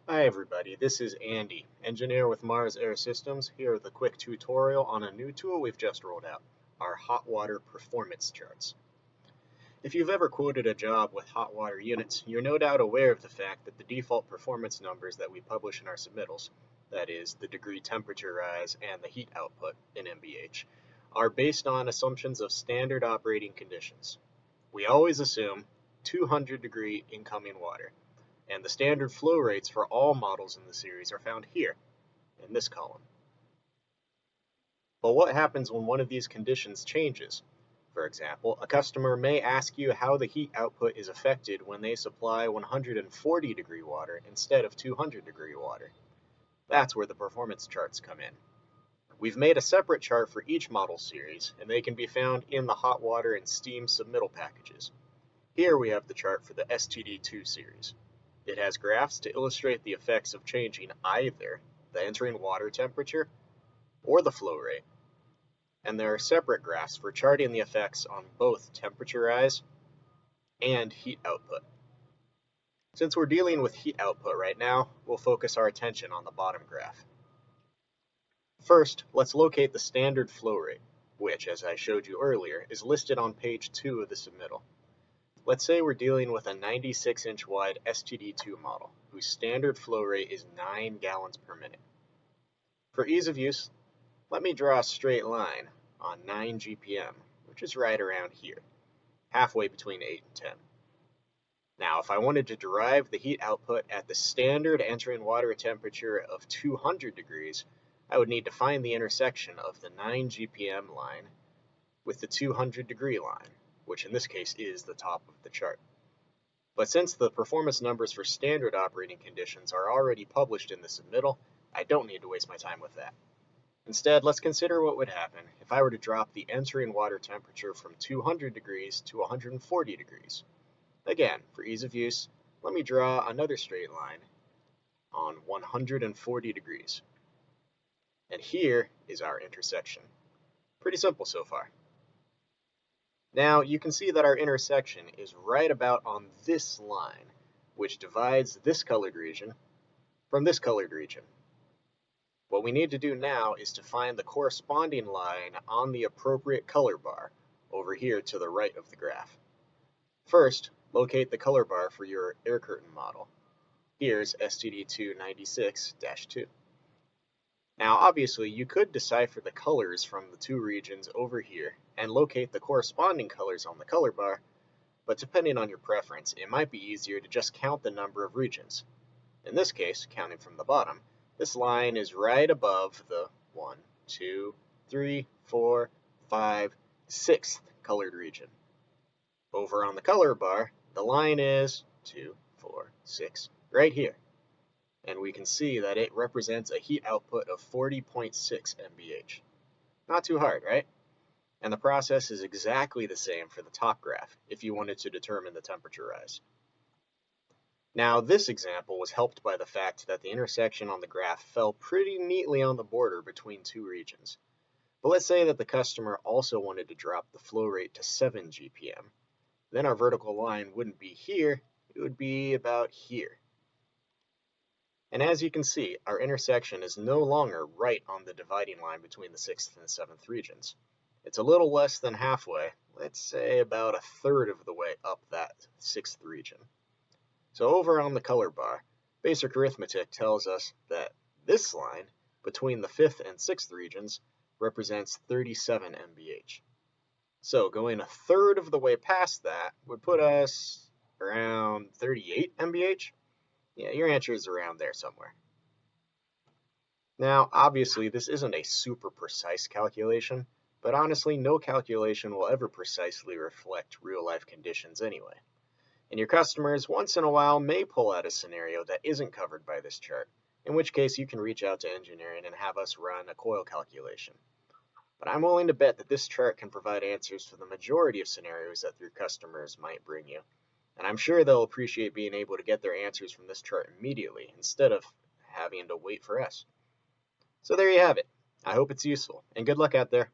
Hi everybody, this is Andy, engineer with Mars Air Systems, here with a quick tutorial on a new tool we've just rolled out, our hot water performance charts. If you've ever quoted a job with hot water units, you're no doubt aware of the fact that the default performance numbers that we publish in our submittals, that is, the degree temperature rise and the heat output in MBH, are based on assumptions of standard operating conditions. We always assume 200 degree incoming water, and the standard flow rates for all models in the series are found here, in this column. But what happens when one of these conditions changes? For example, a customer may ask you how the heat output is affected when they supply 140 degree water instead of 200 degree water. That's where the performance charts come in. We've made a separate chart for each model series, and they can be found in the hot water and steam submittal packages. Here we have the chart for the STD2 series. It has graphs to illustrate the effects of changing either the entering water temperature or the flow rate. And there are separate graphs for charting the effects on both temperature rise and heat output. Since we're dealing with heat output right now, we'll focus our attention on the bottom graph. First, let's locate the standard flow rate, which, as I showed you earlier, is listed on page 2 of the submittal. Let's say we're dealing with a 96-inch wide STD2 model, whose standard flow rate is 9 gallons per minute. For ease of use, let me draw a straight line on 9 GPM, which is right around here, halfway between 8 and 10. Now, if I wanted to derive the heat output at the standard entering water temperature of 200 degrees, I would need to find the intersection of the 9 GPM line with the 200 degree line, which in this case is the top of the chart. But since the performance numbers for standard operating conditions are already published in the submittal, I don't need to waste my time with that. Instead, let's consider what would happen if I were to drop the entering water temperature from 200 degrees to 140 degrees. Again, for ease of use, let me draw another straight line on 140 degrees. And here is our intersection. Pretty simple so far. Now you can see that our intersection is right about on this line, which divides this colored region from this colored region. What we need to do now is to find the corresponding line on the appropriate color bar over here to the right of the graph. First, locate the color bar for your air curtain model. Here's STD296-2. Now obviously you could decipher the colors from the two regions over here and locate the corresponding colors on the color bar, but depending on your preference, it might be easier to just count the number of regions. In this case, counting from the bottom, this line is right above the 1, 2, 3, 4, 5, 6th colored region. Over on the color bar, the line is 2, 4, 6, right here. And we can see that it represents a heat output of 40.6 MBH. Not too hard, right? And the process is exactly the same for the top graph if you wanted to determine the temperature rise. Now, this example was helped by the fact that the intersection on the graph fell pretty neatly on the border between two regions. But let's say that the customer also wanted to drop the flow rate to 7 GPM. Then our vertical line wouldn't be here, it would be about here. And as you can see, our intersection is no longer right on the dividing line between the 6th and 7th regions. It's a little less than halfway, let's say about a third of the way up that 6th region. So over on the color bar, basic arithmetic tells us that this line between the 5th and 6th regions represents 37 MBH. So going a third of the way past that would put us around 38 MBH. Yeah, your answer is around there somewhere. Now, obviously, this isn't a super precise calculation, but honestly, no calculation will ever precisely reflect real-life conditions anyway. And your customers, once in a while, may pull out a scenario that isn't covered by this chart, in which case you can reach out to engineering and have us run a coil calculation. But I'm willing to bet that this chart can provide answers for the majority of scenarios that your customers might bring you. And I'm sure they'll appreciate being able to get their answers from this chart immediately instead of having to wait for us. So there you have it. I hope it's useful, and good luck out there.